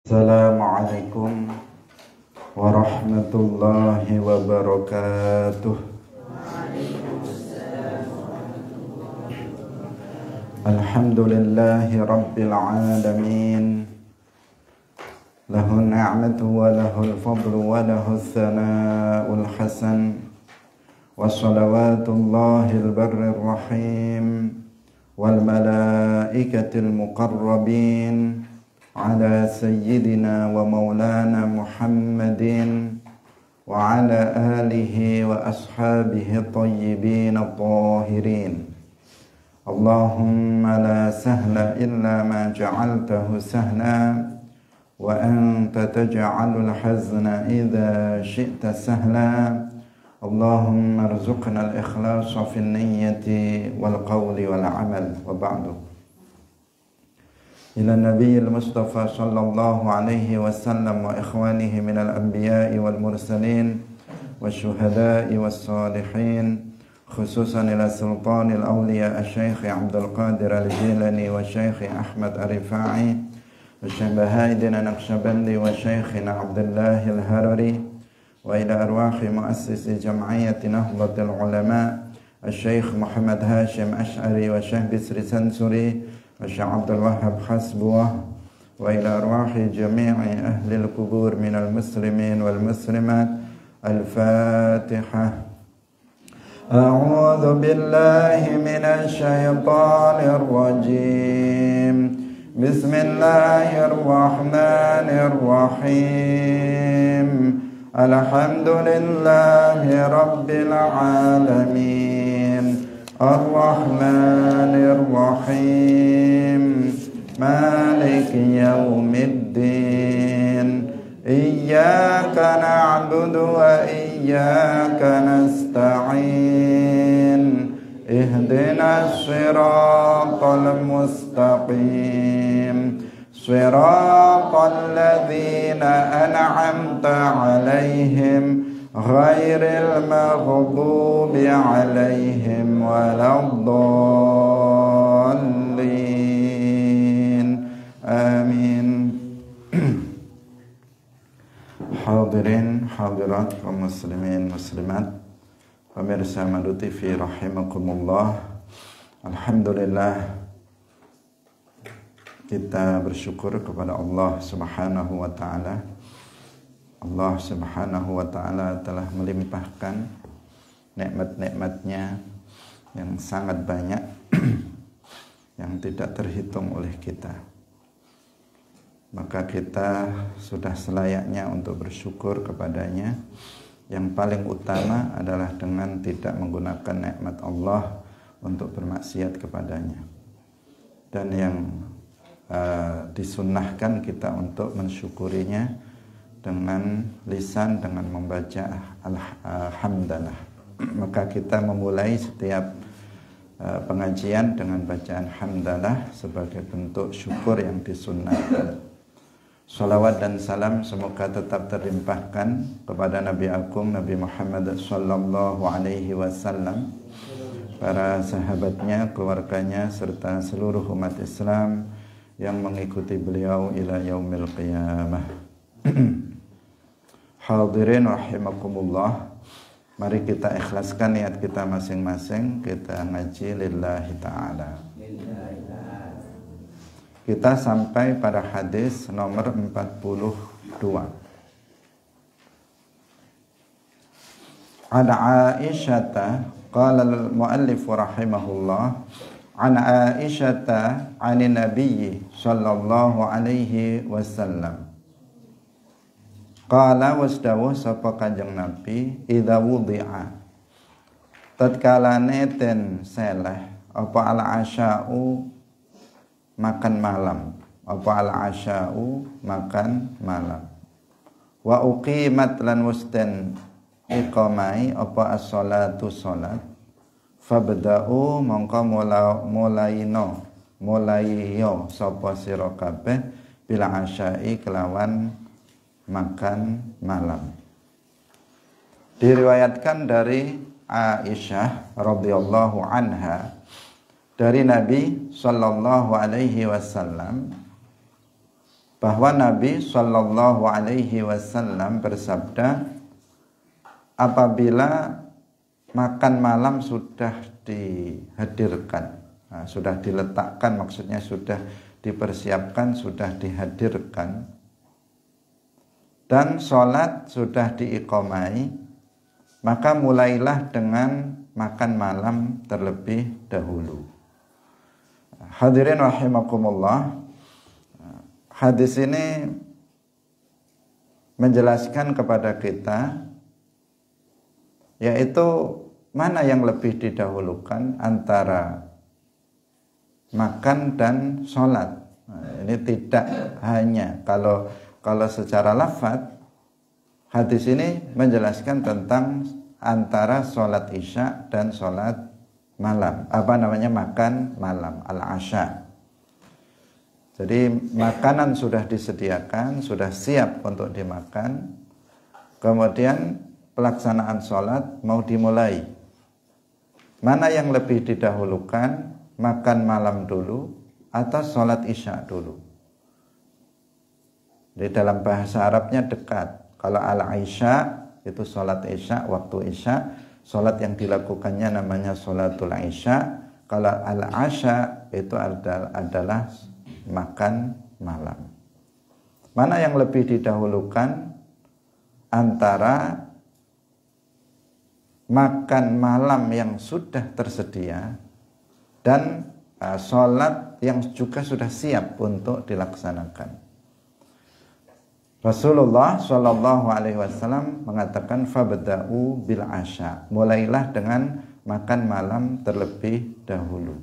Assalamualaikum warahmatullahi wabarakatuh. Alhamdulillahi rabbil alamin. Lahu ni'matu wa lahul fadlu wa lahul thana'ul hasan. Wa salawatullahil barrir rahim wal malaikatil muqarrabin ala sayyidina wa maulana Muhammadin wa ala alihi wa ashabihi tayyibin at-tahirin. Allahumma la sahla illa ma ja'altahu sahla wa anta taj'alul hazna idha syi'ta sahla. Allahumma arzuqna al-ikhlasa fin niyyati wal qawli wal amal. Wa ba'du. Ila nabiyil Mustafa sallallahu alaihi wasallam wa ikhwanihi minal anbiya'i wal mursalin wa syuhada'i was salihin, khususan ila sultanil awliya asy-syaikh Abdul Qadir al-Jilani wa syaikh Ahmad ar-Rifa'i wa syaikh Bahaidin an-Naqsyabandi wa syaikhina Abdullah al-Harari wa ila arwahi muassisi jam'iyyati Nahdlatul Ulama asy-syaikh Muhammad Hashim Asy'ari wa syaikh Bisri Sansuri wa Syekh Abdul Wahhab Hasbuh wa ila arwahi jami'i ahli al-qubur minal muslimin wal muslimat. Al-Fatihah. A'udzu billahi minasy syaithanir rajim. Bismillahirrahmanirrahim. Alhamdulillahi rabbil alamin. Ar-Rahmanir Rahim. Maliki yaumiddin. Iyyaka na'budu wa iyyaka nasta'in. Ihdinas siratal mustaqim. Siratal ladzina an'amta 'alaihim ghairil maghdubi 'alaihim waladdallin. Amin. Hadirin hadirat kaum muslimin muslimat, pemirsa Madu TV rahimakumullah. Alhamdulillah, kita bersyukur kepada Allah Subhanahu wa taala. Allah Subhanahu wa ta'ala telah melimpahkan nikmat-nikmatnya yang sangat banyak yang tidak terhitung oleh kita. Maka kita sudah selayaknya untuk bersyukur kepadanya. Yang paling utama adalah dengan tidak menggunakan nikmat Allah untuk bermaksiat kepadanya. Dan yang disunnahkan kita untuk mensyukurinya dengan lisan, dengan membaca alhamdulillah. Maka kita memulai setiap pengajian dengan bacaan hamdalah sebagai bentuk syukur yang disunnahkan. Salawat dan salam semoga tetap terlimpahkan kepada Nabi Agung Nabi Muhammad sallallahu alaihi wasallam, para sahabatnya, keluarganya, serta seluruh umat Islam yang mengikuti beliau ila yaumil qiyamah. Hadirin rahimakumullah, mari kita ikhlaskan niat kita masing-masing. Kita ngaji lillahi ta'ala. Kita sampai pada hadis nomor 42. An Aisyata qala al-muallif rahimahullah, an Aisyata 'anin nabiyyi sallallahu alaihi wasallam qala wasdawuh sapa Kanjeng Nabi, idza wudi'a, tatkala neten seleh apa al-asya'u makan malam, apa al-asya'u makan malam, wa uqimat lan wusten iqamai apa as-salatu salat, fabda'u mongko mulaiyo sapa sira kabeh bila asya'i kelawan makan malam. Diriwayatkan dari Aisyah radhiyallahu anha dari Nabi sallallahu alaihi wasallam bahwa Nabi Shallallahu Alaihi Wasallam bersabda, apabila makan malam sudah dihadirkan, sudah diletakkan, maksudnya sudah dipersiapkan, sudah dihadirkan, dan sholat sudah diiqomai, maka mulailah dengan makan malam terlebih dahulu. Hadirin rahimakumullah, hadis ini menjelaskan kepada kita yaitu mana yang lebih didahulukan antara makan dan sholat. Ini tidak hanya kalau secara lafaz, hadis ini menjelaskan tentang antara sholat isya dan sholat malam, makan malam, al-asya. Jadi makanan sudah disediakan, sudah siap untuk dimakan, kemudian pelaksanaan sholat mau dimulai. Mana yang lebih didahulukan, makan malam dulu atau sholat isya dulu? Di dalam bahasa Arabnya dekat. Kalau al-isya itu sholat isya, waktu isya, sholat yang dilakukannya namanya sholatul isya. Kalau al-asya itu adalah makan malam. Mana yang lebih didahulukan antara makan malam yang sudah tersedia dan sholat yang juga sudah siap untuk dilaksanakan? Rasulullah Shallallahu Alaihi Wasallam mengatakan fabda'u bil asya, mulailah dengan makan malam terlebih dahulu.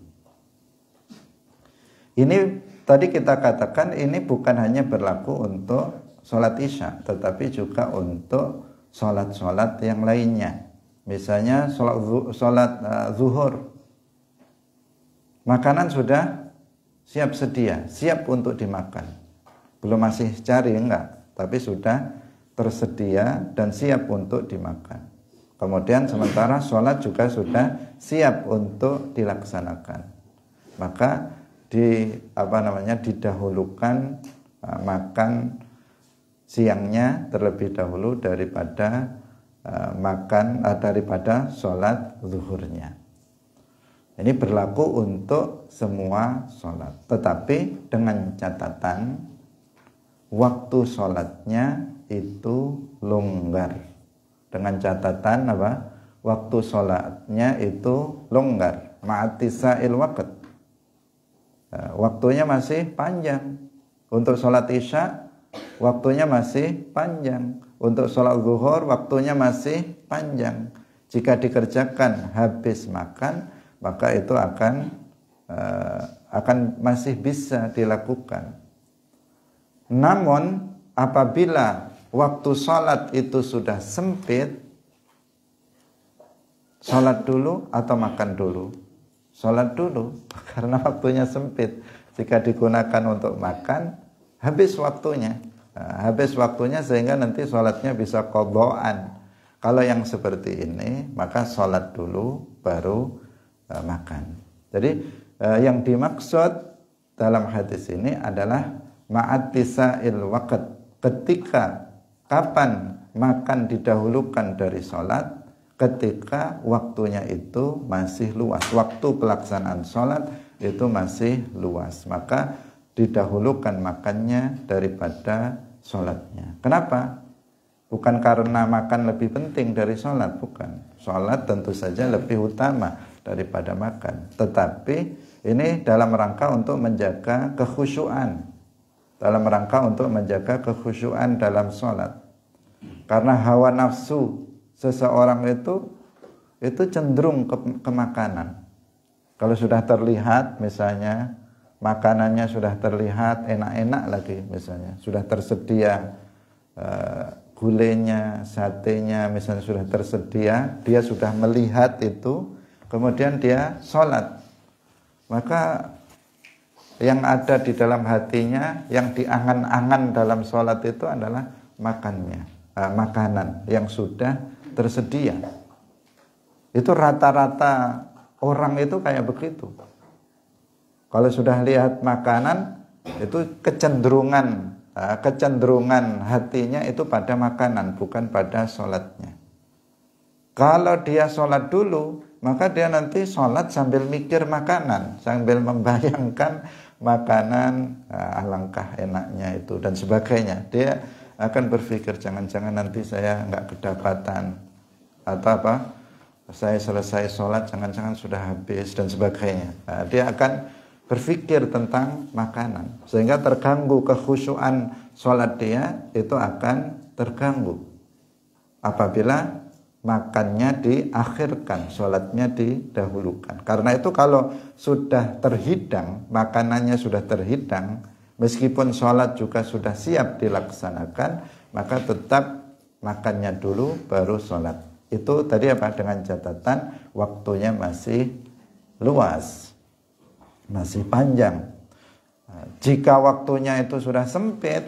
Ini tadi kita katakan ini bukan hanya berlaku untuk sholat isya, tetapi juga untuk sholat-sholat yang lainnya. Misalnya sholat zuhur, makanan sudah siap sedia, siap untuk dimakan. Belum masih cari, enggak, tapi sudah tersedia dan siap untuk dimakan. Kemudian sementara sholat juga sudah siap untuk dilaksanakan. Maka didahulukan makan siangnya terlebih dahulu daripada daripada sholat zuhurnya. Ini berlaku untuk semua sholat, tetapi dengan catatan waktu sholatnya itu longgar. Dengan catatan waktu sholatnya itu longgar, ma'atisa'il waqt. Waktunya masih panjang. Untuk sholat isya waktunya masih panjang. Untuk sholat zuhur waktunya masih panjang. Jika dikerjakan habis makan, maka itu akan masih bisa dilakukan. Namun apabila waktu sholat itu sudah sempit, sholat dulu atau makan dulu? Sholat dulu, karena waktunya sempit. Jika digunakan untuk makan, habis waktunya. Habis waktunya sehingga nanti sholatnya bisa qadhaan. Kalau yang seperti ini, maka sholat dulu baru makan. Jadi yang dimaksud dalam hadis ini adalah ma'atisa'il waqt. Ketika kapan makan didahulukan dari sholat? Ketika waktunya itu masih luas, waktu pelaksanaan sholat itu masih luas, maka didahulukan makannya daripada sholatnya. Kenapa? Bukan karena makan lebih penting dari sholat, bukan. Sholat tentu saja lebih utama daripada makan, tetapi ini dalam rangka untuk menjaga kekhusyuan, dalam rangka untuk menjaga kekhusyuan dalam sholat. Karena hawa nafsu seseorang itu cenderung ke makanan. Kalau sudah terlihat misalnya makanannya sudah terlihat enak-enak lagi, misalnya sudah tersedia gulenya, satenya misalnya sudah tersedia, dia sudah melihat itu, kemudian dia sholat, maka yang ada di dalam hatinya, yang diangan-angan dalam sholat itu adalah makanan yang sudah tersedia. Itu rata-rata orang itu kayak begitu. Kalau sudah lihat makanan, itu kecenderungan kecenderungan hatinya itu pada makanan, bukan pada sholatnya. Kalau dia sholat dulu, maka dia nanti sholat sambil mikir makanan, sambil membayangkan makanan, alangkah enaknya itu dan sebagainya. Dia akan berpikir jangan-jangan nanti saya nggak kedapatan atau apa, saya selesai sholat jangan-jangan sudah habis dan sebagainya. Dia akan berpikir tentang makanan sehingga terganggu kekhusyuan sholat dia itu akan terganggu apabila makannya diakhirkan, sholatnya didahulukan. Karena itu kalau sudah terhidang, makanannya sudah terhidang, meskipun sholat juga sudah siap dilaksanakan, maka tetap makannya dulu baru sholat. Itu tadi apa? Dengan catatan waktunya masih luas, masih panjang. Jika waktunya itu sudah sempit,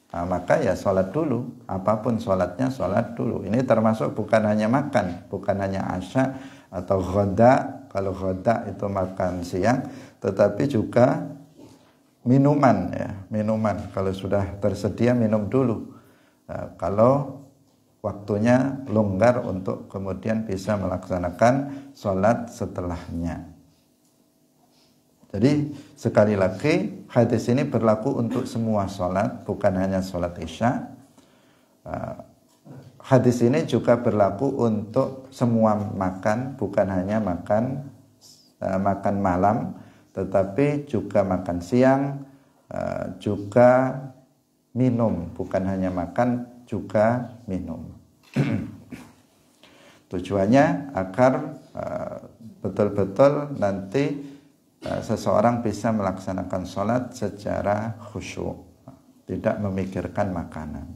maka ya sholat dulu. Apapun sholatnya, sholat dulu. Ini termasuk bukan hanya makan, bukan hanya asya atau ghoda. Kalau ghoda itu makan siang, tetapi juga minuman ya, minuman. Kalau sudah tersedia minum dulu. Kalau waktunya longgar untuk kemudian bisa melaksanakan sholat setelahnya. Jadi sekali lagi hadis ini berlaku untuk semua sholat, bukan hanya sholat isya. Hadis ini juga berlaku untuk semua makan, bukan hanya makan malam, tetapi juga makan siang, juga minum, bukan hanya makan, juga minum. Tujuannya agar betul-betul nanti seseorang bisa melaksanakan sholat secara khusyuk, tidak memikirkan makanan.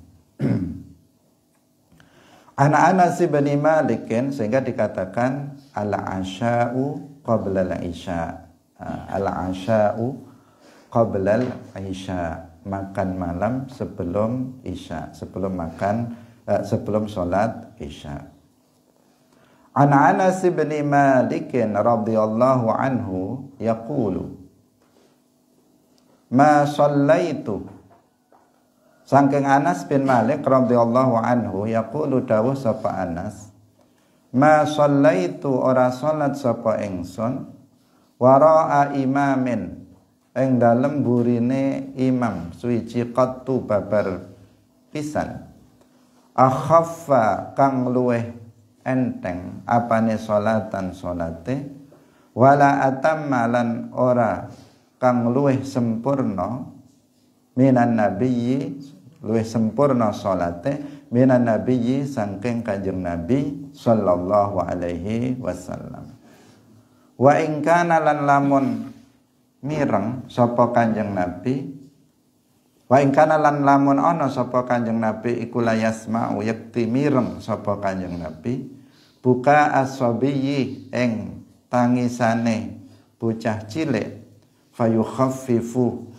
Anas bin Malik, sehingga dikatakan al-asya'u qabla al-isya. Al-asya'u qabla al-isya, makan malam sebelum isya, sebelum sholat isya. An Anas bin Malik radhiyallahu anhu yaqulu ma shallaitu. Saking Anas bin Malik radhiyallahu anhu yaqulu dawuh sapa Anas, ma shallaitu ora salat sapa ingsun wara'a imamin ing dalem burine imam suci qattu babar pisan akhaffa kang luweh enteng apane salatan salate wala atamma lan ora kang luwih sempurna minan nabiyyi, luwih sempurna salate minan nabiyyi saking Kanjeng Nabi sallallahu alaihi wasallam. Wa in kana lan lamun mireng sapa Kanjeng Nabi, wa in kana lan lamun ana sapa Kanjeng Nabi iku la yasma'u yakti mireng sapa Kanjeng Nabi buka as-sabiyyi ing tangisane bocah cilik fayukhaffifu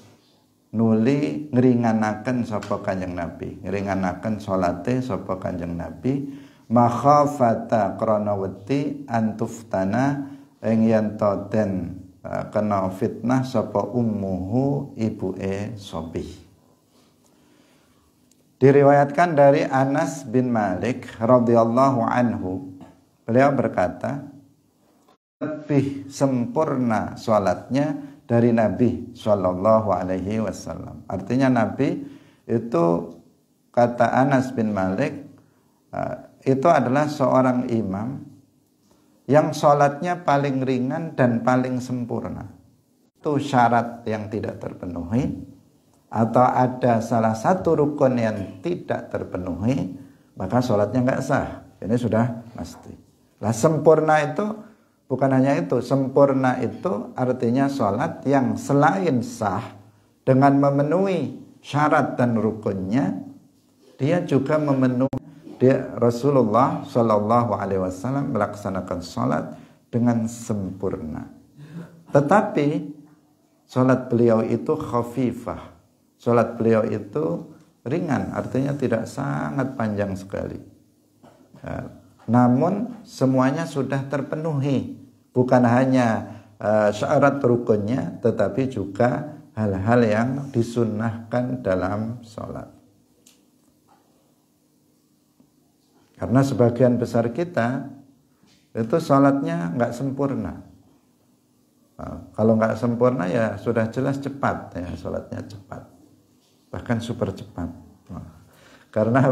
nuli ngringanaken sapa Kanjeng Nabi, ngringanaken salate sapa Kanjeng Nabi makhafata krana wedi antuftana ing yen to den kena fitnah sapa ummuhu ibuke Sobih. Diriwayatkan dari Anas bin Malik radhiyallahu anhu, beliau berkata, lebih sempurna sholatnya dari Nabi Shallallahu Alaihi Wasallam. Artinya Nabi itu, kata Anas bin Malik, itu adalah seorang imam yang sholatnya paling ringan dan paling sempurna. Itu syarat yang tidak terpenuhi, atau ada salah satu rukun yang tidak terpenuhi, maka sholatnya nggak sah. Ini sudah pasti. Lah sempurna itu bukan hanya itu, sempurna itu artinya sholat yang selain sah dengan memenuhi syarat dan rukunnya, dia juga memenuhi. Rasulullah Shallallahu Alaihi Wasallam melaksanakan sholat dengan sempurna. Tetapi sholat beliau itu khafifah, sholat beliau itu ringan, artinya tidak sangat panjang sekali. Namun semuanya sudah terpenuhi, bukan hanya syarat rukunnya, tetapi juga hal-hal yang disunnahkan dalam sholat. Karena sebagian besar kita itu sholatnya nggak sempurna. Kalau nggak sempurna ya sudah jelas cepat ya, sholatnya cepat, bahkan super cepat. Karena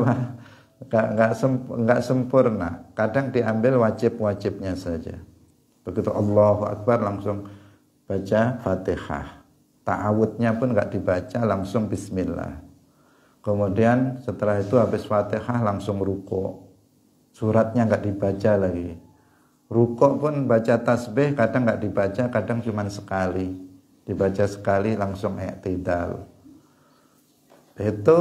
nggak sempurna. Kadang diambil wajib-wajibnya saja. Begitu Allahu Akbar langsung baca Fatihah. Ta'awudnya pun nggak dibaca, langsung Bismillah. Kemudian setelah itu habis Fatihah langsung ruku. Suratnya nggak dibaca lagi. Ruku pun baca tasbih kadang nggak dibaca, kadang cuma sekali. Dibaca sekali langsung i'tidal. Itu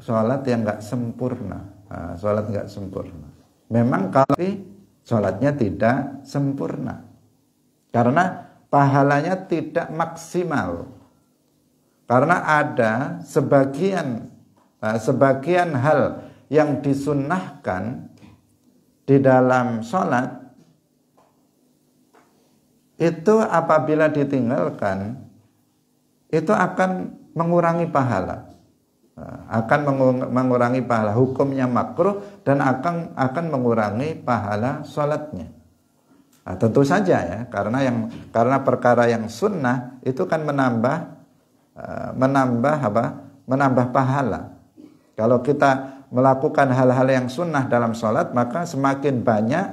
sholat yang nggak sempurna. Sholat nggak sempurna. Memang kalau sholatnya tidak sempurna. Karena pahalanya tidak maksimal. Karena ada sebagian hal yang disunnahkan di dalam sholat, itu apabila ditinggalkan, itu akan mengurangi pahala. Akan mengurangi pahala, hukumnya makruh dan akan mengurangi pahala sholatnya. Tentu saja ya, karena perkara yang sunnah itu kan menambah pahala. Kalau kita melakukan hal-hal yang sunnah dalam sholat, maka semakin banyak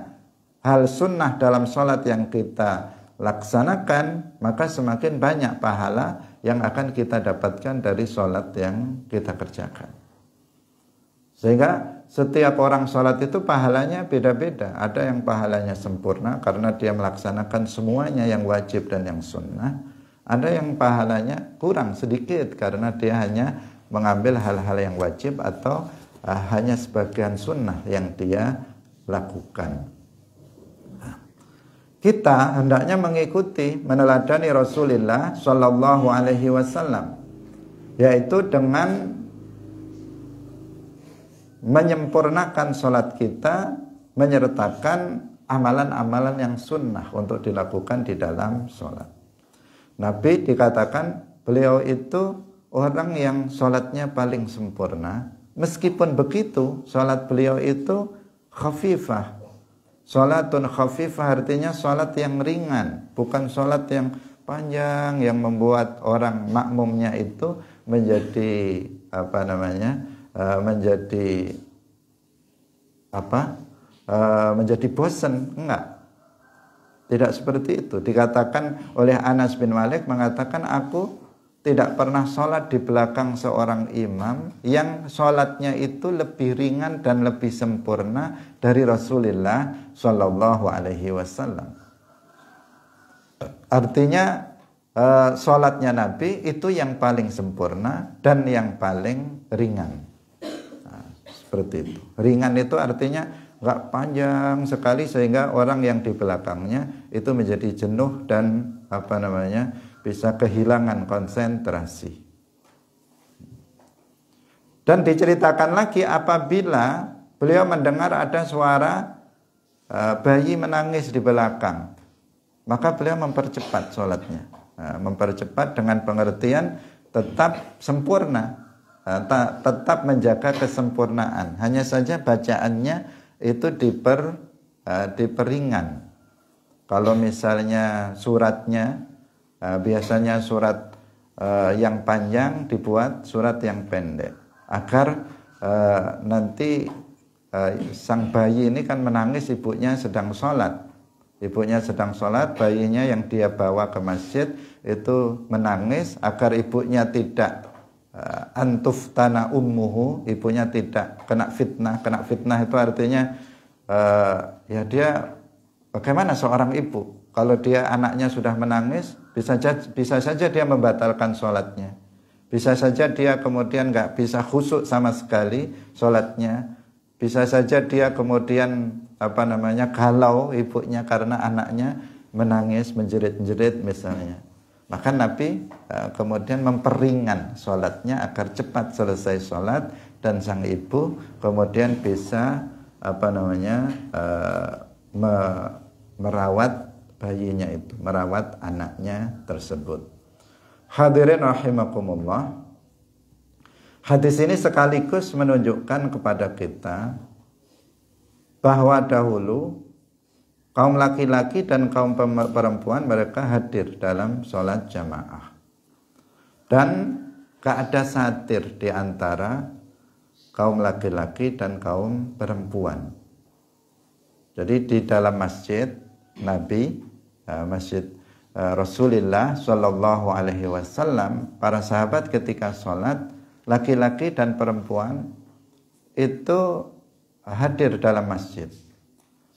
hal sunnah dalam sholat yang kita laksanakan, maka semakin banyak pahala yang akan kita dapatkan dari sholat yang kita kerjakan. Sehingga setiap orang sholat itu pahalanya beda-beda. Ada yang pahalanya sempurna karena dia melaksanakan semuanya yang wajib dan yang sunnah. Ada yang pahalanya kurang sedikit karena dia hanya mengambil hal-hal yang wajib atau hanya sebagian sunnah yang dia lakukan. Kita hendaknya mengikuti, meneladani Rasulullah Shallallahu Alaihi Wasallam, yaitu dengan menyempurnakan sholat kita, menyertakan amalan-amalan yang sunnah untuk dilakukan di dalam sholat. Nabi dikatakan beliau itu orang yang sholatnya paling sempurna. Meskipun begitu, sholat beliau itu khafifah. Sholatun khafifah artinya sholat yang ringan, bukan sholat yang panjang yang membuat orang makmumnya itu menjadi menjadi bosan. Enggak, tidak seperti itu. Dikatakan oleh Anas bin Malik, mengatakan aku tidak pernah sholat di belakang seorang imam yang sholatnya itu lebih ringan dan lebih sempurna dari Rasulullah Shallallahu Alaihi Wasallam. Artinya sholatnya Nabi itu yang paling sempurna dan yang paling ringan. Seperti itu. Ringan itu artinya nggak panjang sekali sehingga orang yang di belakangnya itu menjadi jenuh dan bisa kehilangan konsentrasi. Dan diceritakan lagi apabila beliau mendengar ada suara bayi menangis di belakang, maka beliau mempercepat sholatnya. Mempercepat dengan pengertian tetap sempurna, tetap menjaga kesempurnaan. Hanya saja bacaannya itu diperingan. Kalau misalnya suratnya biasanya surat yang panjang dibuat surat yang pendek agar nanti sang bayi ini kan menangis, ibunya sedang sholat. Ibunya sedang sholat, bayinya yang dia bawa ke masjid itu menangis agar ibunya tidak antuftana ummuhu, ibunya tidak kena fitnah. Kena fitnah itu artinya ya dia bagaimana seorang ibu kalau dia anaknya sudah menangis, bisa saja dia membatalkan sholatnya. Bisa saja dia kemudian nggak bisa khusyuk sama sekali sholatnya. Bisa saja dia kemudian galau ibunya karena anaknya menangis, menjerit-jerit misalnya. Maka Nabi kemudian memperingan sholatnya agar cepat selesai sholat dan sang ibu kemudian bisa merawat bayinya itu, merawat anaknya tersebut. Hadirin rahimakumullah. Hadis ini sekaligus menunjukkan kepada kita bahwa dahulu kaum laki-laki dan kaum perempuan mereka hadir dalam sholat jamaah. Dan gak ada satir di antara kaum laki-laki dan kaum perempuan. Jadi di dalam masjid Nabi, masjid Rasulullah Shallallahu Alaihi Wasallam, para sahabat ketika sholat, laki-laki dan perempuan itu hadir dalam masjid.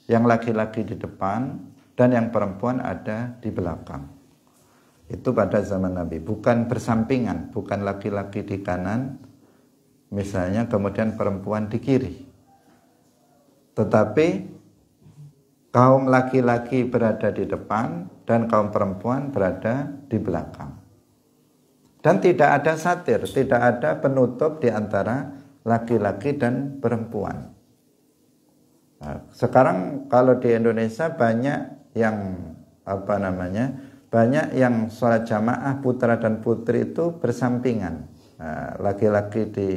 Yang laki-laki di depan dan yang perempuan ada di belakang. Itu pada zaman Nabi, bukan bersampingan, bukan laki-laki di kanan misalnya kemudian perempuan di kiri. Tetapi kaum laki-laki berada di depan dan kaum perempuan berada di belakang. Dan tidak ada satir, tidak ada penutup di antara laki-laki dan perempuan. Nah, sekarang kalau di Indonesia banyak yang banyak yang sholat jamaah putra dan putri itu bersampingan. Nah, laki-laki di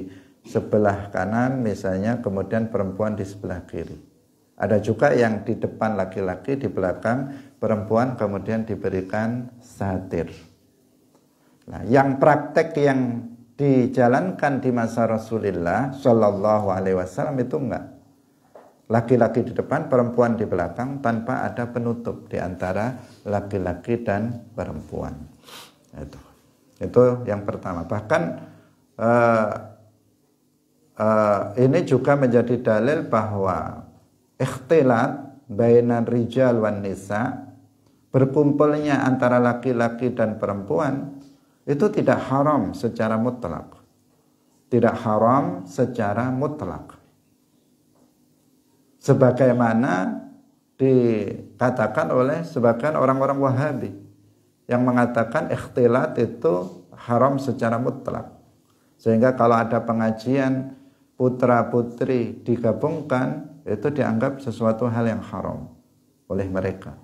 sebelah kanan misalnya, kemudian perempuan di sebelah kiri. Ada juga yang di depan laki-laki, di belakang perempuan, kemudian diberikan satir. Nah, yang praktek yang dijalankan di masa Rasulullah Shallallahu Alaihi Wasallam itu enggak. Laki-laki di depan, perempuan di belakang, tanpa ada penutup di antara laki-laki dan perempuan. Itu yang pertama. Bahkan ini juga menjadi dalil bahwa ikhtilat bainan rijal wan nisa, berkumpulnya antara laki-laki dan perempuan, itu tidak haram secara mutlak. Tidak haram secara mutlak. Sebagaimana dikatakan oleh sebagian orang-orang Wahabi yang mengatakan ikhtilat itu haram secara mutlak. Sehingga kalau ada pengajian putra-putri digabungkan, itu dianggap sesuatu hal yang haram oleh mereka.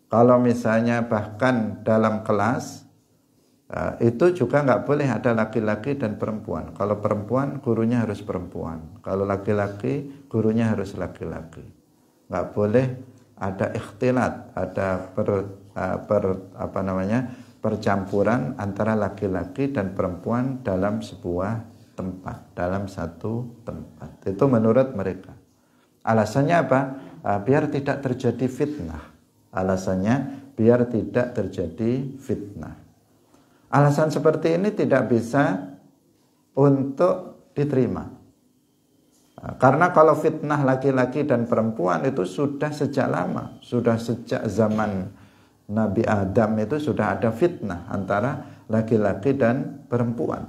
Kalau misalnya bahkan dalam kelas, itu juga nggak boleh ada laki-laki dan perempuan. Kalau perempuan, gurunya harus perempuan. Kalau laki-laki, gurunya harus laki-laki. Nggak boleh ada ikhtilat, ada percampuran antara laki-laki dan perempuan dalam sebuah tempat, dalam satu tempat. Itu menurut mereka. Alasannya apa? Biar tidak terjadi fitnah. Alasannya biar tidak terjadi fitnah. Alasan seperti ini tidak bisa untuk diterima. Karena kalau fitnah laki-laki dan perempuan itu sudah sejak lama, sudah sejak zaman Nabi Adam itu sudah ada fitnah antara laki-laki dan perempuan.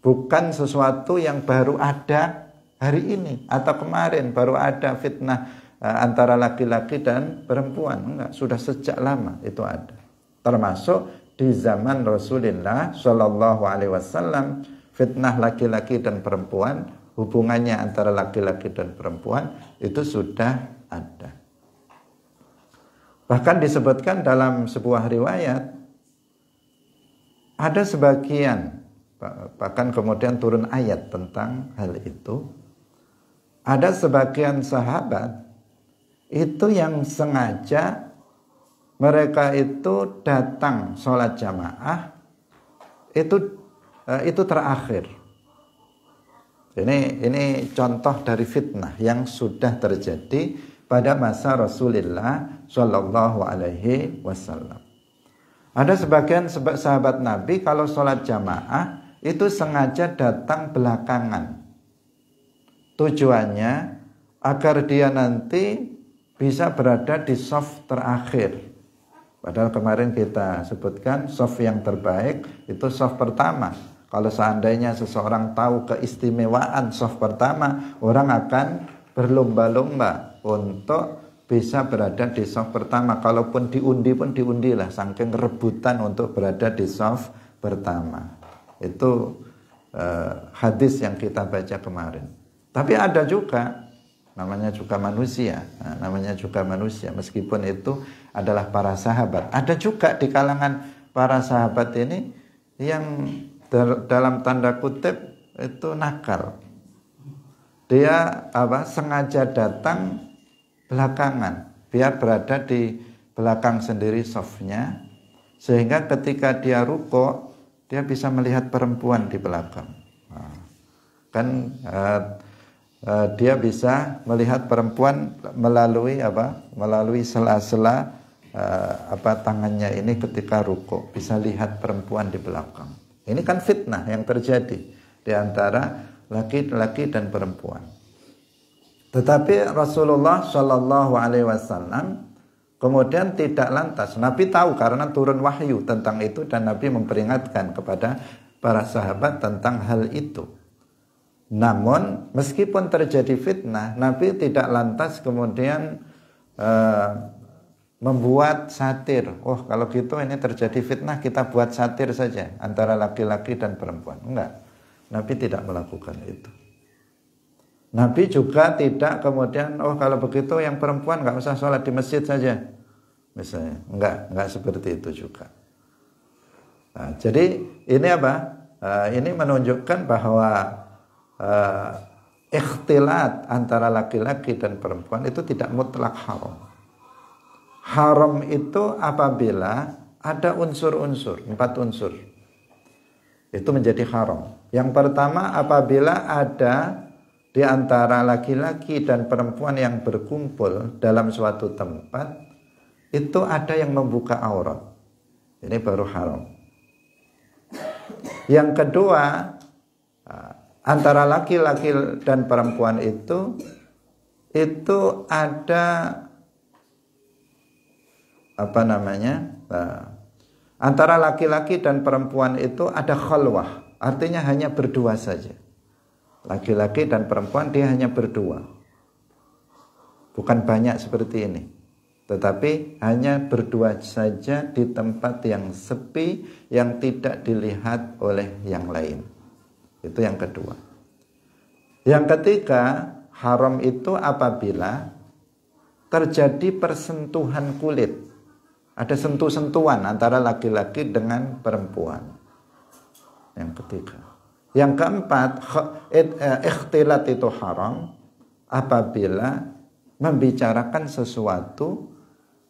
Bukan sesuatu yang baru ada hari ini atau kemarin baru ada fitnah antara laki-laki dan perempuan. Enggak, sudah sejak lama itu ada. Termasuk di zaman Rasulullah Shallallahu Alaihi Wasallam, fitnah laki-laki dan perempuan, hubungannya antara laki-laki dan perempuan itu sudah ada. Bahkan disebutkan dalam sebuah riwayat, ada sebagian, bahkan kemudian turun ayat tentang hal itu. Ada sebagian sahabat itu yang sengaja mereka itu datang sholat jamaah itu terakhir. Ini contoh dari fitnah yang sudah terjadi pada masa Rasulullah Shallallahu Alaihi Wasallam. Ada sebagian sahabat Nabi kalau sholat jamaah itu sengaja datang belakangan. Tujuannya agar dia nanti bisa berada di shaf terakhir. Padahal kemarin kita sebutkan shaf yang terbaik itu shaf pertama. Kalau seandainya seseorang tahu keistimewaan shaf pertama, orang akan berlomba-lomba untuk bisa berada di shaf pertama. Kalaupun diundi pun diundilah, saking rebutan untuk berada di shaf pertama. Itu hadis yang kita baca kemarin. Tapi ada juga, namanya juga manusia, meskipun itu adalah para sahabat. Ada juga di kalangan para sahabat ini yang dalam tanda kutip itu nakal. Dia sengaja datang belakangan, biar berada di belakang sendiri safnya, sehingga ketika dia rukuk dia bisa melihat perempuan di belakang. Dia bisa melihat perempuan melalui sela-sela tangannya ini ketika rukuk, bisa lihat perempuan di belakang. Ini kan fitnah yang terjadi di antara laki-laki dan perempuan. Tetapi Rasulullah Shallallahu Alaihi Wasallam kemudian tidak lantas. Nabi tahu karena turun wahyu tentang itu dan Nabi memperingatkan kepada para sahabat tentang hal itu. Namun meskipun terjadi fitnah, Nabi tidak lantas kemudian membuat satir. Oh, kalau gitu ini terjadi fitnah, kita buat satir saja antara laki-laki dan perempuan. Enggak. Nabi tidak melakukan itu. Nabi juga tidak kemudian, oh kalau begitu yang perempuan nggak usah sholat di masjid saja, misalnya. Enggak seperti itu juga. Nah, jadi ini ini menunjukkan bahwa ikhtilat antara laki-laki dan perempuan itu tidak mutlak haram. Haram itu apabila ada unsur-unsur, 4 unsur. Itu menjadi haram. Yang pertama, apabila ada di antara laki-laki dan perempuan yang berkumpul dalam suatu tempat, itu ada yang membuka aurat. Ini baru haram. Yang kedua, antara laki-laki dan perempuan itu ada antara laki-laki dan perempuan itu ada khalwah, artinya hanya berdua saja. Laki-laki dan perempuan dia hanya berdua. Bukan banyak seperti ini, tetapi hanya berdua saja di tempat yang sepi, yang tidak dilihat oleh yang lain. Itu yang kedua. Yang ketiga, haram itu apabila terjadi persentuhan kulit. Ada sentuh-sentuhan antara laki-laki dengan perempuan. Yang ketiga. Yang keempat, ikhtilat itu haram apabila membicarakan sesuatu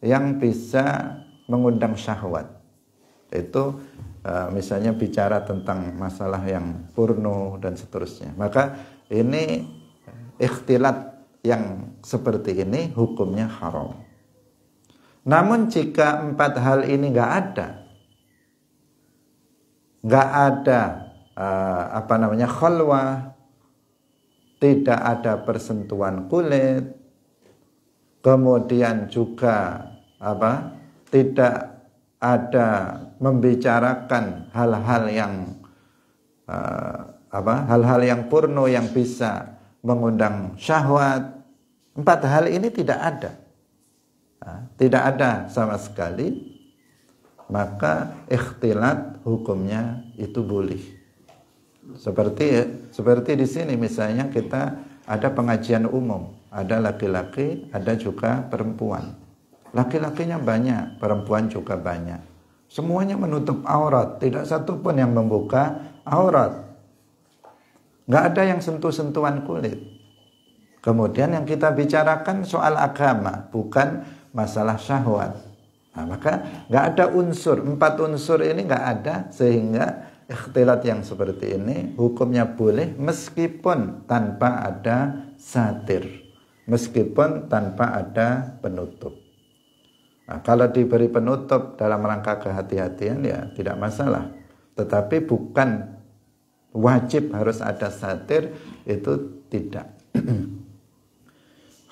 yang bisa mengundang syahwat. Itu misalnya bicara tentang masalah yang porno dan seterusnya. Maka ini ikhtilat yang seperti ini hukumnya haram. Namun jika 4 hal ini nggak ada khalwah, tidak ada persentuhan kulit, kemudian juga tidak ada membicarakan hal-hal yang porno yang bisa mengundang syahwat. 4 hal ini tidak ada sama sekali, maka ikhtilat hukumnya itu boleh. Seperti di sini misalnya kita ada pengajian umum, ada laki-laki, ada juga perempuan. Laki-lakinya banyak, perempuan juga banyak. Semuanya menutup aurat, tidak satu pun yang membuka aurat. Nggak ada yang sentuh-sentuhan kulit. Kemudian yang kita bicarakan soal agama, bukan masalah syahwat. Nah, maka nggak ada unsur, 4 unsur ini nggak ada, sehingga ikhtilat yang seperti ini hukumnya boleh meskipun tanpa ada satir, meskipun tanpa ada penutup. Nah, kalau diberi penutup dalam rangka kehati-hatian ya tidak masalah, tetapi bukan wajib harus ada satir, itu tidak.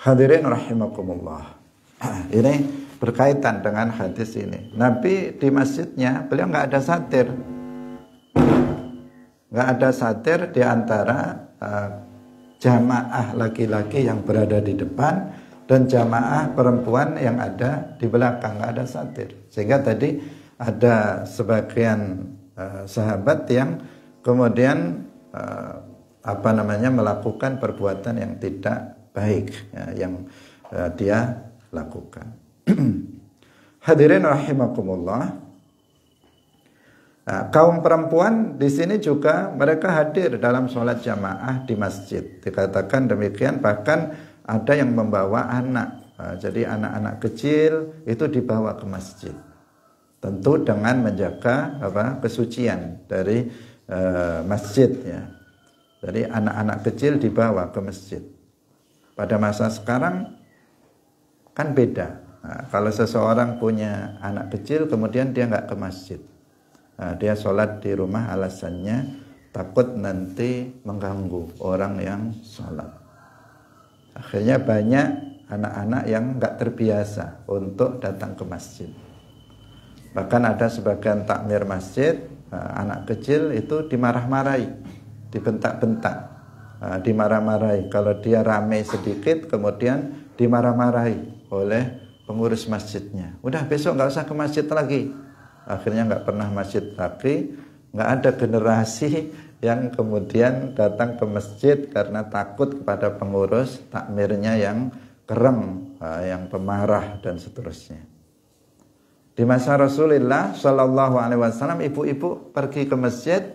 Hadirin rahimakumullah. Ini berkaitan dengan hadis ini. Nabi di masjidnya beliau nggak ada satir. Nggak ada satir di antara jamaah laki-laki yang berada di depan dan jamaah perempuan yang ada di belakang, nggak ada satir. Sehingga tadi ada sebagian sahabat yang kemudian melakukan perbuatan yang tidak baik, ya, yang dia lakukan. Hadirin rahimakumullah. Nah, kaum perempuan di sini juga mereka hadir dalam sholat jamaah di masjid. Dikatakan demikian, bahkan ada yang membawa anak. Nah, jadi anak-anak kecil itu dibawa ke masjid. Tentu dengan menjaga kesucian dari masjid ya. Jadi anak-anak kecil dibawa ke masjid. Pada masa sekarang kan beda. Nah, kalau seseorang punya anak kecil kemudian dia nggak ke masjid. Nah, dia sholat di rumah, alasannya takut nanti mengganggu orang yang sholat. Akhirnya banyak anak-anak yang nggak terbiasa untuk datang ke masjid. Bahkan ada sebagian takmir masjid, anak kecil itu dimarah-marahi, dibentak-bentak, dimarah-marahi. Kalau dia ramai sedikit kemudian dimarah-marahi oleh pengurus masjidnya. Udah besok nggak usah ke masjid lagi. Akhirnya nggak pernah masjid lagi, nggak ada generasi yang kemudian datang ke masjid karena takut kepada pengurus takmirnya yang kereng, yang pemarah dan seterusnya. Di masa Rasulullah Shallallahu Alaihi Wasallam, ibu-ibu pergi ke masjid,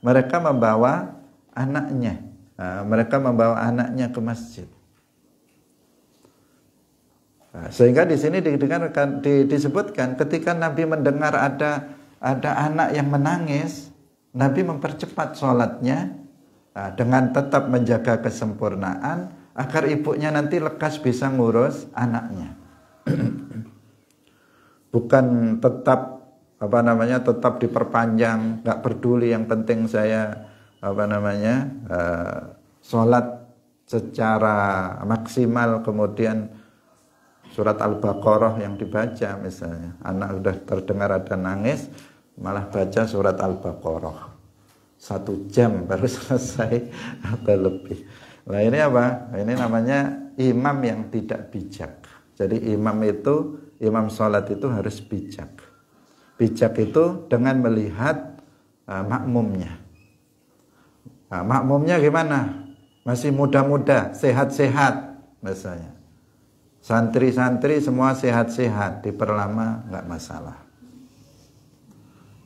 mereka membawa anaknya, ke masjid. Sehingga di sini disebutkan ketika Nabi mendengar ada anak yang menangis, Nabi mempercepat sholatnya dengan tetap menjaga kesempurnaan agar ibunya nanti lekas bisa ngurus anaknya. Bukan tetap tetap diperpanjang, nggak peduli, yang penting saya sholat secara maksimal, kemudian surat Al-Baqarah yang dibaca misalnya. Anak sudah terdengar ada nangis, malah baca surat Al-Baqarah 1 jam baru selesai atau lebih. Nah ini apa? Ini namanya imam yang tidak bijak. Jadi imam sholat itu harus bijak. Bijak itu dengan melihat makmumnya. Makmumnya gimana? Masih muda-muda, sehat-sehat misalnya. Santri-santri semua sehat-sehat, diperlama nggak masalah.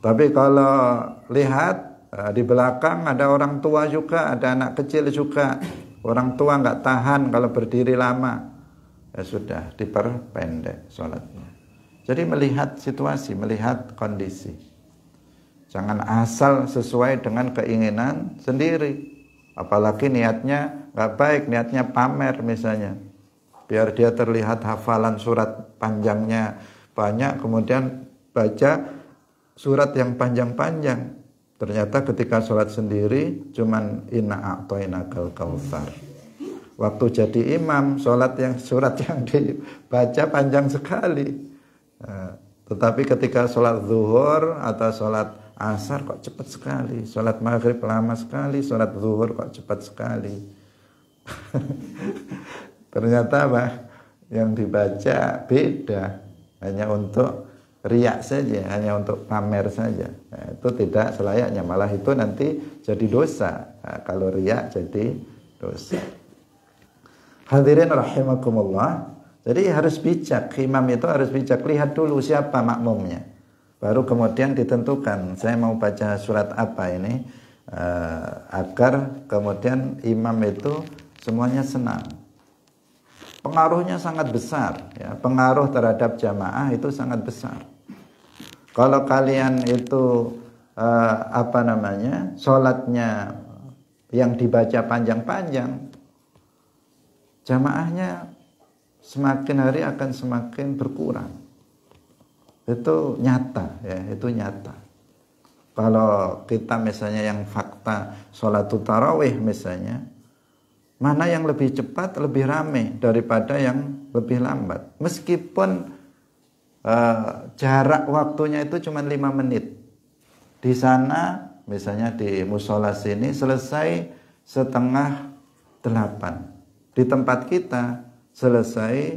Tapi kalau lihat di belakang ada orang tua juga, ada anak kecil juga, orang tua nggak tahan kalau berdiri lama, ya sudah diperpendek sholatnya. Jadi melihat situasi, melihat kondisi. Jangan asal sesuai dengan keinginan sendiri. Apalagi niatnya nggak baik, niatnya pamer misalnya. Biar dia terlihat hafalan surat panjangnya banyak, kemudian baca surat yang panjang-panjang. Ternyata ketika sholat sendiri cuman inna a'toinakal kautsar. Waktu jadi imam, surat yang dibaca panjang sekali. Tetapi ketika sholat zuhur atau sholat asar kok cepat sekali. Sholat maghrib lama sekali, sholat zuhur kok cepat sekali. Ternyata yang dibaca beda, hanya untuk riak saja, hanya untuk pamer saja. Nah, itu tidak selayaknya, malah itu nanti jadi dosa. Nah, kalau riak jadi dosa. Hadirin rahimakumullah. Jadi harus bijak, imam itu harus bijak. Lihat dulu siapa makmumnya, baru kemudian ditentukan saya mau baca surat apa ini, agar kemudian imam itu semuanya senang. Pengaruhnya sangat besar, ya. Pengaruh terhadap jamaah itu sangat besar. Kalau kalian itu sholatnya yang dibaca panjang-panjang, jamaahnya semakin hari akan semakin berkurang. Itu nyata, ya, itu nyata. Kalau kita misalnya yang fakta sholatul tarawih misalnya, mana yang lebih cepat, lebih ramai daripada yang lebih lambat. Meskipun jarak waktunya itu cuma 5 menit. Di sana, misalnya di musola sini, selesai 7:30. Di tempat kita, selesai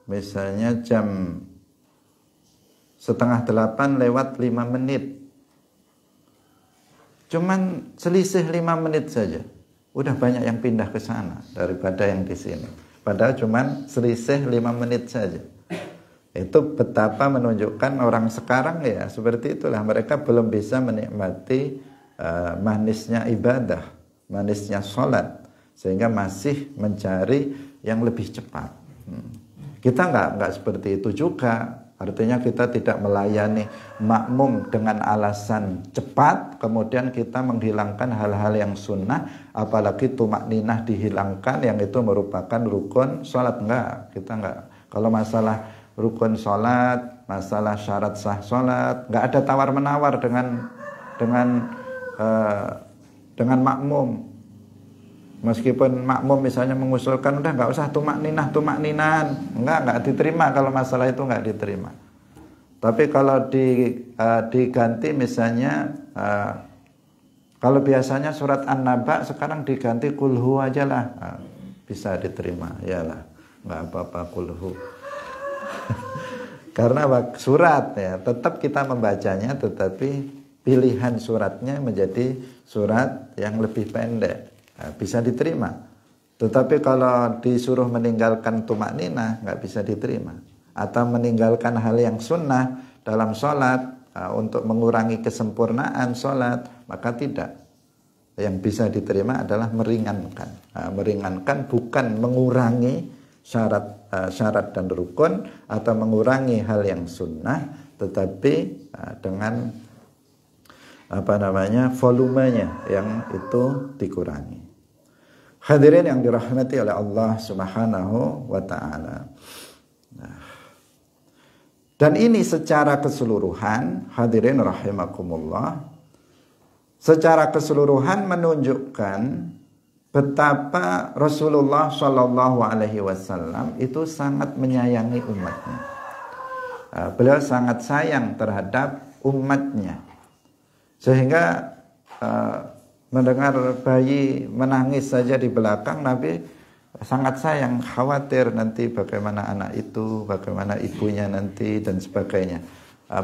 misalnya jam 7:30 lewat 5 menit. Cuman selisih 5 menit saja. Udah banyak yang pindah ke sana daripada yang di sini. Padahal cuman selisih 5 menit saja. Itu betapa menunjukkan orang sekarang ya seperti itulah, mereka belum bisa menikmati manisnya ibadah, manisnya sholat, sehingga masih mencari yang lebih cepat. Kita nggak seperti itu juga. Artinya kita tidak melayani makmum dengan alasan cepat, kemudian kita menghilangkan hal-hal yang sunnah, apalagi tumakninah dihilangkan, yang itu merupakan rukun sholat. Enggak, kita enggak. Kalau masalah rukun sholat, masalah syarat sah sholat, enggak ada tawar-menawar dengan makmum. Meskipun makmum misalnya mengusulkan udah nggak usah tumakninah, nggak diterima. Kalau masalah itu nggak diterima. Tapi kalau diganti misalnya kalau biasanya surat An-Naba sekarang diganti kulhu aja lah, bisa diterima. Yalah, nggak apa-apa kulhu. Karena surat ya tetap kita membacanya, tetapi pilihan suratnya menjadi surat yang lebih pendek. Bisa diterima. Tetapi kalau disuruh meninggalkan tumakninah nggak bisa diterima. Atau meninggalkan hal yang sunnah dalam sholat untuk mengurangi kesempurnaan sholat, maka tidak. Yang bisa diterima adalah meringankan. Meringankan bukan mengurangi syarat dan rukun atau mengurangi hal yang sunnah, tetapi dengan volumenya yang itu dikurangi. Hadirin yang dirahmati oleh Allah Subhanahu wa ta'ala. Dan ini secara keseluruhan, hadirin rahimakumullah, secara keseluruhan menunjukkan betapa Rasulullah Shallallahu Alaihi Wasallam itu sangat menyayangi umatnya. Beliau sangat sayang terhadap umatnya, sehingga mendengar bayi menangis saja di belakang, Nabi sangat sayang, khawatir nanti bagaimana anak itu, bagaimana ibunya nanti dan sebagainya.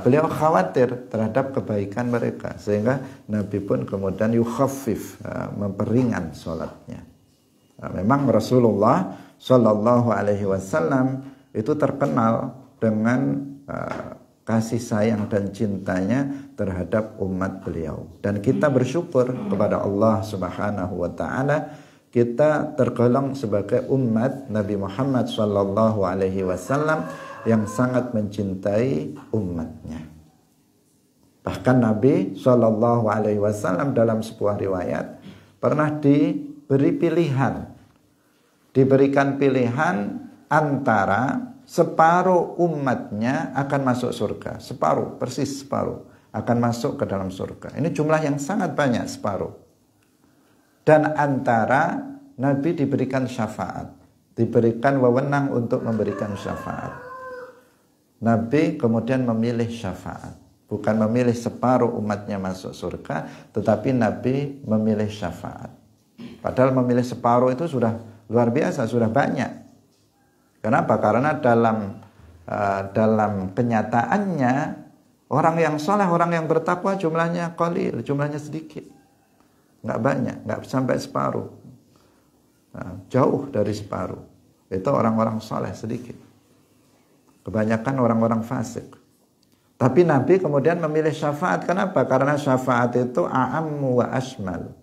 Beliau khawatir terhadap kebaikan mereka, sehingga Nabi pun kemudian yukhaffif, memperingan sholatnya. Memang Rasulullah Shallallahu Alaihi Wasallam itu terkenal dengan kasih sayang dan cintanya terhadap umat beliau. Dan kita bersyukur kepada Allah Subhanahu wa ta'ala, kita tergolong sebagai umat Nabi Muhammad sallallahu alaihi wasallam yang sangat mencintai umatnya. Bahkan Nabi sallallahu alaihi wasallam dalam sebuah riwayat pernah diberikan pilihan antara separuh umatnya akan masuk surga, persis separuh akan masuk ke dalam surga. Ini jumlah yang sangat banyak, separuh. Dan antara Nabi diberikan syafaat, diberikan wewenang untuk memberikan syafaat. Nabi kemudian memilih syafaat, bukan memilih separuh umatnya masuk surga, tetapi Nabi memilih syafaat. Padahal memilih separuh itu sudah luar biasa, sudah banyak. Kenapa? Karena dalam kenyataannya orang yang saleh, orang yang bertakwa jumlahnya qalil, jumlahnya sedikit, nggak banyak, nggak sampai separuh, jauh dari separuh. Itu orang-orang saleh sedikit, kebanyakan orang-orang fasik. Tapi Nabi kemudian memilih syafaat. Kenapa? Karena syafaat itu a'ammu wa ashmal.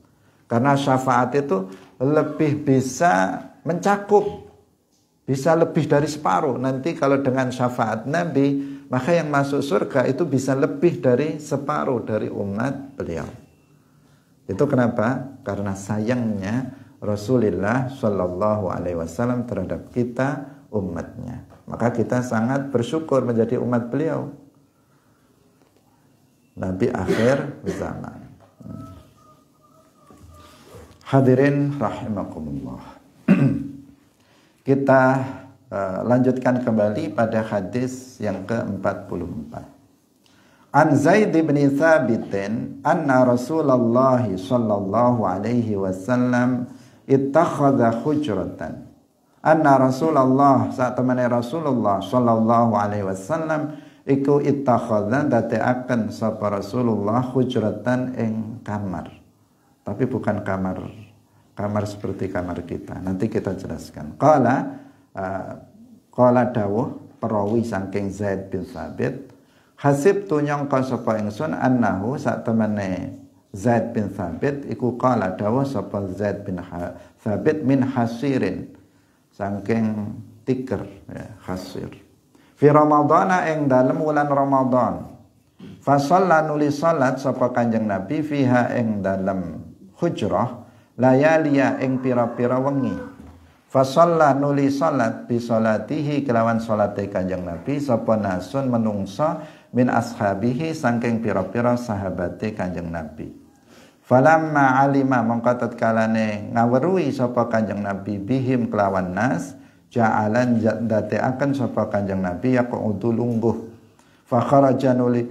Karena syafaat itu lebih bisa mencakup, bisa lebih dari separuh. Nanti kalau dengan syafaat Nabi, maka yang masuk surga itu bisa lebih dari separuh dari umat beliau. Itu kenapa? Karena sayangnya Rasulullah Shallallahu Alaihi Wasallam terhadap kita, umatnya. Maka kita sangat bersyukur menjadi umat beliau, Nabi akhir zaman. Hadirin rahimakumullah. Kita lanjutkan kembali pada hadis yang ke-44. An Zaid bin Thabitin anna Rasulullah sallallahu alaihi wasallam ittakhadha hujratan. Anna Rasulullah saat temani Rasulullah sallallahu alaihi wasallam iku ittakhadha dateaken sapa Rasulullah hujratan ing kamar. Tapi bukan kamar seperti kamar kita. Nanti kita jelaskan. Qala dawuh perawi saking Zaid bin Thabit, hasibtu nyangka sapa ingsun annahu sak temene Zaid bin Thabit iku qala dawuh sapa Zaid bin Thabit min hasirin saking tiker ya, hasir fi ramadhana ing dalem wulan Ramadan. Fa shalla nuli salat sapa Kanjeng Nabi fiha ing dalem hujrah layaliya ing pira-pira wengi. Fa shalla nuli salat bi salatihi kelawan salate Kanjeng Nabi sapa nasun menungsa min ashabihi saking pira-pira sahabate Kanjeng Nabi. Falamma alima mongko tatkalane ngaweruhi sapa Kanjeng Nabi bihim kelawan nas ja'alan dateaken sapa Kanjeng Nabi yaqudu lungguh. Fa kharaja nuli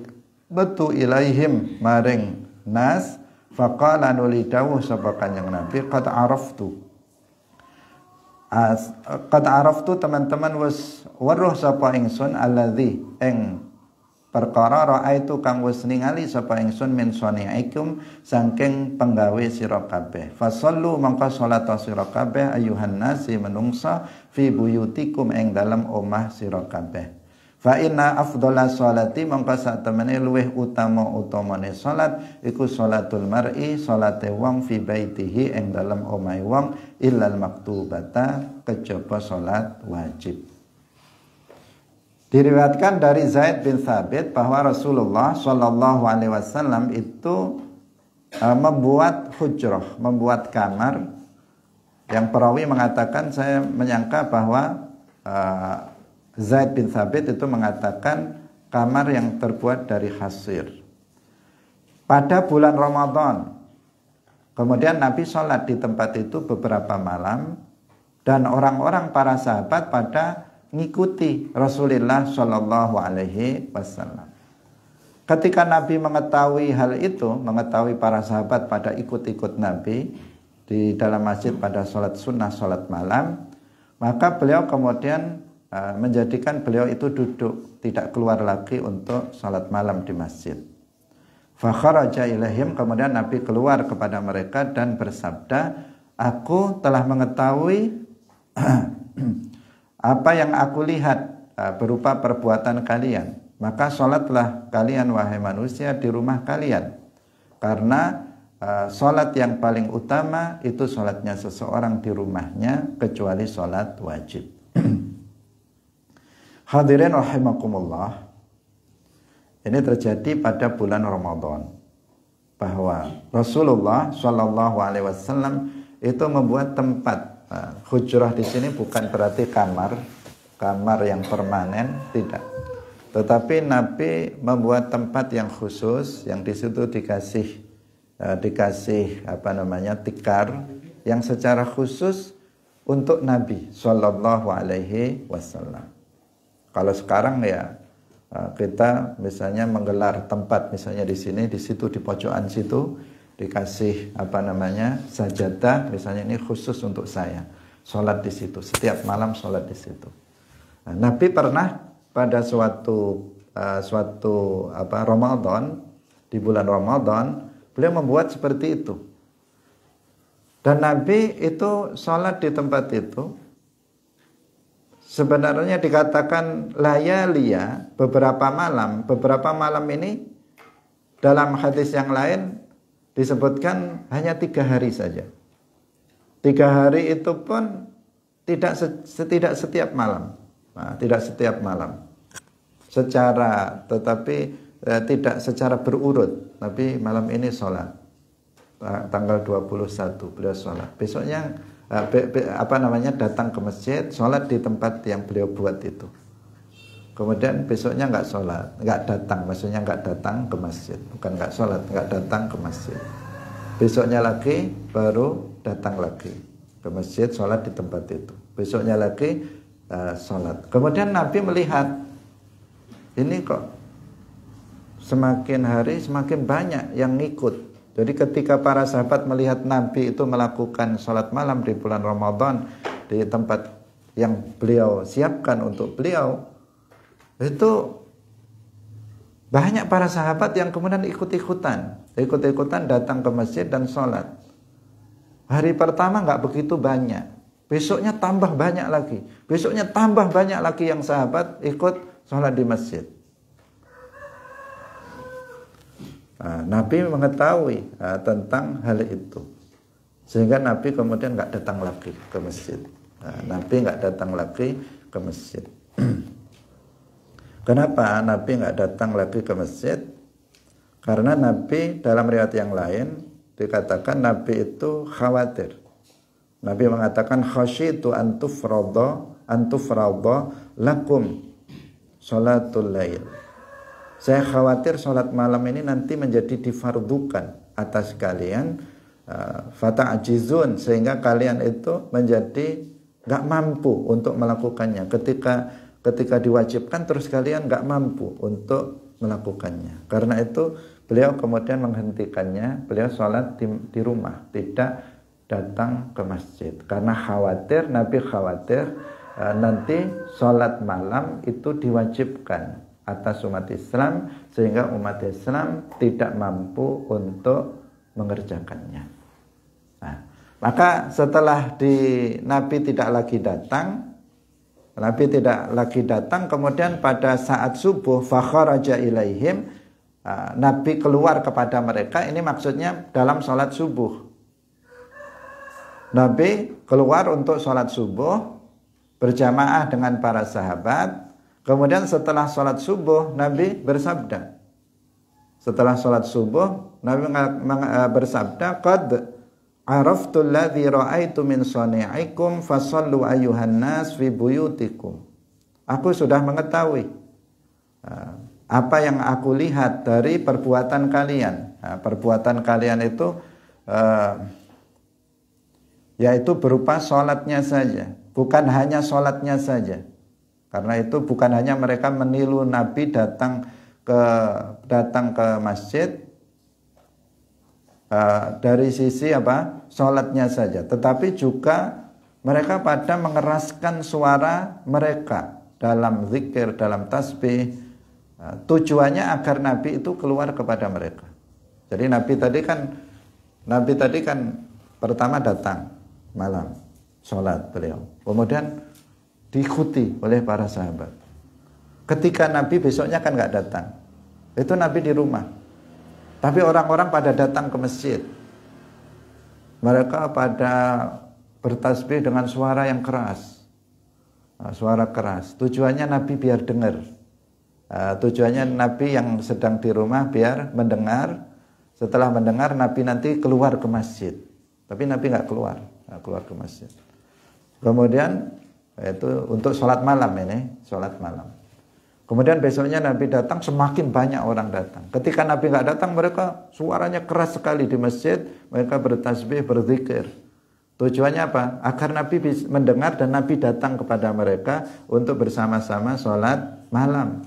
betu ilaihim maring nas faqala nuli dawuh sapa Kanjeng Nabi qad araftu teman-teman wis weruh sapa ingsun alladzi ing perkara raaitu kang wis ningali sapa ingsun min saniaikum saking penggawe sira kabeh. Fasallu mangka salat sira kabeh ayuhan nasi menungsa fi buyutikum ing dalam omah sira kabeh. Fa inna afdhala sholati mangka sak temene luweh utamane salat iku salatul mar'i salate wong fi baitihi ing dalam omahe wong illal maktubata kejaba salat wajib. Diriwayatkan dari Zaid bin Thabit bahwa Rasulullah Shallallahu Alaihi Wasallam itu membuat hujrah, membuat kamar. Yang perawi mengatakan saya menyangka bahwa Zaid bin Thabit itu mengatakan kamar yang terbuat dari hasir. Pada bulan Ramadan, kemudian Nabi sholat di tempat itu beberapa malam dan orang-orang para sahabat pada ngikuti Rasulullah Shallallahu Alaihi Wasallam. Ketika Nabi mengetahui hal itu, mengetahui para sahabat pada ikut-ikut Nabi di dalam masjid pada sholat sunnah, sholat malam, maka beliau kemudian menjadikan beliau itu duduk, tidak keluar lagi untuk sholat malam di masjid. Fa kharaja ilaihim, kemudian Nabi keluar kepada mereka dan bersabda, aku telah mengetahui apa yang aku lihat berupa perbuatan kalian, maka sholatlah kalian wahai manusia di rumah kalian, karena sholat yang paling utama itu sholatnya seseorang di rumahnya kecuali sholat wajib. Hadirin rahimakumullah, ini terjadi pada bulan Ramadan bahwa Rasulullah Shallallahu Alaihi Wasallam itu membuat tempat hujrah di sini bukan berarti kamar yang permanen, tidak. Tetapi Nabi membuat tempat yang khusus, yang di situ dikasih tikar yang secara khusus untuk Nabi Shallallahu Alaihi Wasallam. Kalau sekarang ya kita misalnya menggelar tempat misalnya di sini, di situ di pojokan situ dikasih sajadah, misalnya ini khusus untuk saya, sholat di situ, setiap malam sholat di situ. Nah, Nabi pernah pada suatu Ramadan, di bulan Ramadan beliau membuat seperti itu, dan Nabi itu sholat di tempat itu. Sebenarnya dikatakan layaliya, beberapa malam ini dalam hadis yang lain disebutkan hanya 3 hari saja. 3 hari itu pun tidak setiap malam. Nah, tidak setiap malam. Tidak secara berurut. Tapi malam ini sholat. Tanggal 21 beliau sholat. Besoknya datang ke masjid, sholat di tempat yang beliau buat itu. Kemudian besoknya nggak sholat, maksudnya nggak datang ke masjid, bukan nggak sholat, nggak datang ke masjid. Besoknya lagi baru datang lagi ke masjid, sholat di tempat itu. Besoknya lagi sholat. Kemudian Nabi melihat ini kok semakin hari semakin banyak yang ngikut. Jadi ketika para sahabat melihat Nabi itu melakukan sholat malam di bulan Ramadan di tempat yang beliau siapkan untuk beliau, itu banyak para sahabat yang kemudian ikut-ikutan datang ke masjid dan sholat. Hari pertama nggak begitu banyak, besoknya tambah banyak lagi, besoknya tambah banyak lagi yang sahabat ikut sholat di masjid. Nabi mengetahui tentang hal itu, sehingga Nabi kemudian nggak datang lagi ke masjid. Nabi nggak datang lagi ke masjid. Kenapa Nabi nggak datang lagi ke masjid? Karena Nabi dalam riwayat yang lain dikatakan Nabi itu khawatir. Nabi mengatakan khasyitu antufrada lakum sholatul lail. Saya khawatir sholat malam ini nanti menjadi difardukan atas kalian, fata'ajizun, sehingga kalian itu menjadi nggak mampu untuk melakukannya. Ketika diwajibkan terus kalian nggak mampu untuk melakukannya. Karena itu beliau kemudian menghentikannya. Beliau sholat di rumah, tidak datang ke masjid. Karena khawatir, Nabi khawatir nanti sholat malam itu diwajibkan atas umat Islam, sehingga umat Islam tidak mampu untuk mengerjakannya. Maka setelah Nabi tidak lagi datang, kemudian pada saat subuh fakharaja ilaihim, Nabi keluar kepada mereka. Ini maksudnya dalam sholat subuh. Nabi keluar untuk sholat subuh berjamaah dengan para sahabat. Kemudian setelah sholat subuh Nabi bersabda. Setelah sholat subuh Nabi bersabda, qad araftu alladhi ra'aitu min sani'ikum fasallu ayyuhan nas fi buyutikum. Aku sudah mengetahui apa yang aku lihat dari perbuatan kalian. Perbuatan kalian itu yaitu berupa sholatnya saja, bukan hanya sholatnya saja. Karena itu bukan hanya mereka meniru Nabi datang ke masjid dari sisi sholatnya saja, tetapi juga mereka pada mengeraskan suara mereka dalam zikir, dalam tasbih. Tujuannya agar Nabi itu keluar kepada mereka. Jadi Nabi tadi kan pertama datang malam sholat beliau, kemudian diikuti oleh para sahabat. Ketika Nabi besoknya kan nggak datang, itu Nabi di rumah, tapi orang-orang pada datang ke masjid. Mereka pada bertasbih dengan suara yang keras, suara keras. Tujuannya Nabi biar dengar. Tujuannya Nabi yang sedang di rumah biar mendengar. Setelah mendengar, Nabi nanti keluar ke masjid. Tapi Nabi nggak keluar ke masjid. Kemudian itu untuk sholat malam ini, sholat malam. Kemudian besoknya Nabi datang, semakin banyak orang datang. Ketika Nabi nggak datang, mereka suaranya keras sekali di masjid. Mereka bertasbih, berzikir. Tujuannya apa? Agar Nabi bisa mendengar dan Nabi datang kepada mereka untuk bersama-sama sholat malam.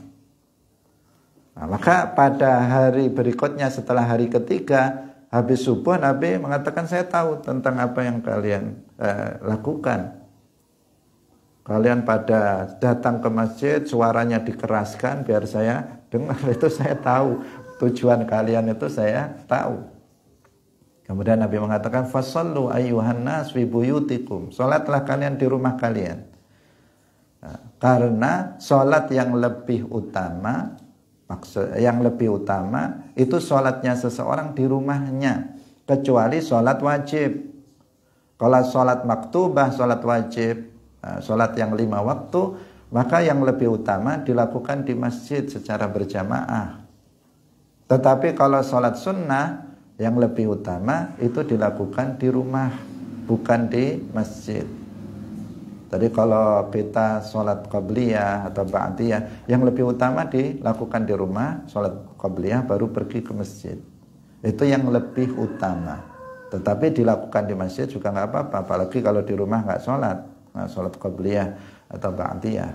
Maka pada hari berikutnya setelah hari ketiga, habis subuh, Nabi mengatakan, saya tahu tentang apa yang kalian lakukan. Kalian pada datang ke masjid, suaranya dikeraskan biar saya dengar. Itu saya tahu. Tujuan kalian itu saya tahu. Kemudian Nabi mengatakan, fasallu ayyuhan nas fi buyutikum. Salatlah kalian di rumah kalian. Karena salat yang lebih utama, itu salatnya seseorang di rumahnya, kecuali salat wajib. Kalau salat maktubah, salat wajib, sholat yang 5 waktu, maka yang lebih utama dilakukan di masjid secara berjamaah. Tetapi kalau sholat sunnah, yang lebih utama itu dilakukan di rumah, bukan di masjid. Tadi kalau kita sholat qabliyah atau ba'diyah, yang lebih utama dilakukan di rumah, sholat qabliyah baru pergi ke masjid. Itu yang lebih utama. Tetapi dilakukan di masjid juga nggak apa-apa, apalagi kalau di rumah nggak sholat. Sholat qabliyah atau ba'diyah.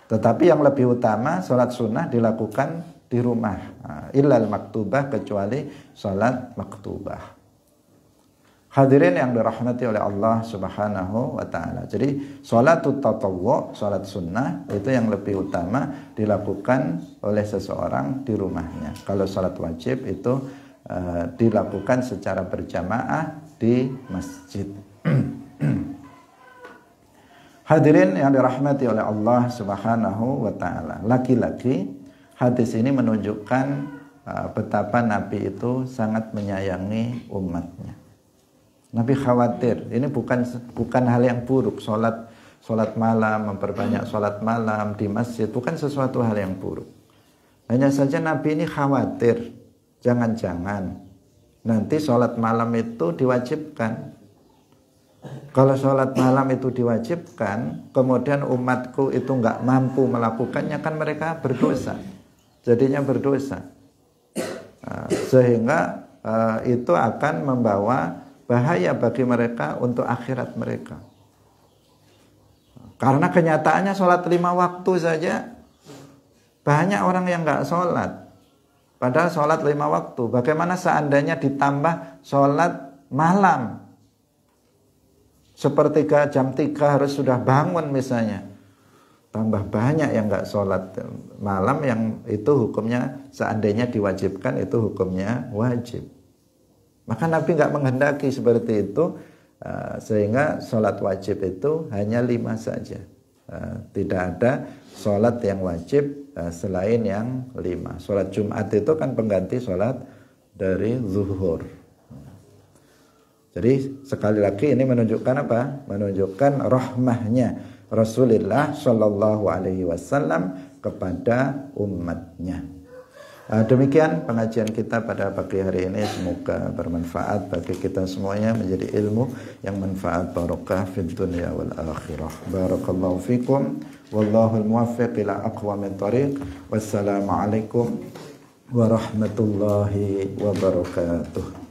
Tetapi yang lebih utama sholat sunnah dilakukan di rumah. Illal maktubah, kecuali sholat maktubah. Hadirin yang dirahmati oleh Allah Subhanahu wa ta'ala. Jadi sholatut tatawwu', sholat sunnah, itu yang lebih utama dilakukan oleh seseorang di rumahnya. Kalau sholat wajib itu dilakukan secara berjamaah di masjid. Hadirin yang dirahmati oleh Allah Subhanahu wa taala. Lagi-lagi hadis ini menunjukkan betapa Nabi itu sangat menyayangi umatnya. Nabi khawatir, ini bukan hal yang buruk, salat malam, memperbanyak salat malam di masjid bukan sesuatu hal yang buruk. Hanya saja Nabi ini khawatir, jangan-jangan nanti salat malam itu diwajibkan. Kalau sholat malam itu diwajibkan, kemudian umatku itu nggak mampu melakukannya, kan mereka berdosa, jadinya berdosa. Sehingga itu akan membawa bahaya bagi mereka untuk akhirat mereka. Karena kenyataannya sholat 5 waktu saja banyak orang yang nggak sholat. Padahal sholat 5 waktu. Bagaimana seandainya ditambah sholat malam? Sepertiga jam 3 harus sudah bangun misalnya. Tambah banyak yang nggak sholat malam, yang itu hukumnya seandainya diwajibkan itu hukumnya wajib. Maka Nabi nggak menghendaki seperti itu, sehingga sholat wajib itu hanya 5 saja. Tidak ada sholat yang wajib selain yang 5. Sholat Jumat itu kan pengganti sholat dari zuhur. Jadi sekali lagi ini menunjukkan apa? Menunjukkan rahmahnya Rasulullah Shallallahu Alaihi Wasallam kepada umatnya. Demikian pengajian kita pada pagi hari ini. Semoga bermanfaat bagi kita semuanya, menjadi ilmu yang manfaat, barokah fid dunya wal akhirah. Barakallahu fikum. Wallahul muwaffiq ila aqwamit thariq. Wassalamualaikum warahmatullahi wabarakatuh.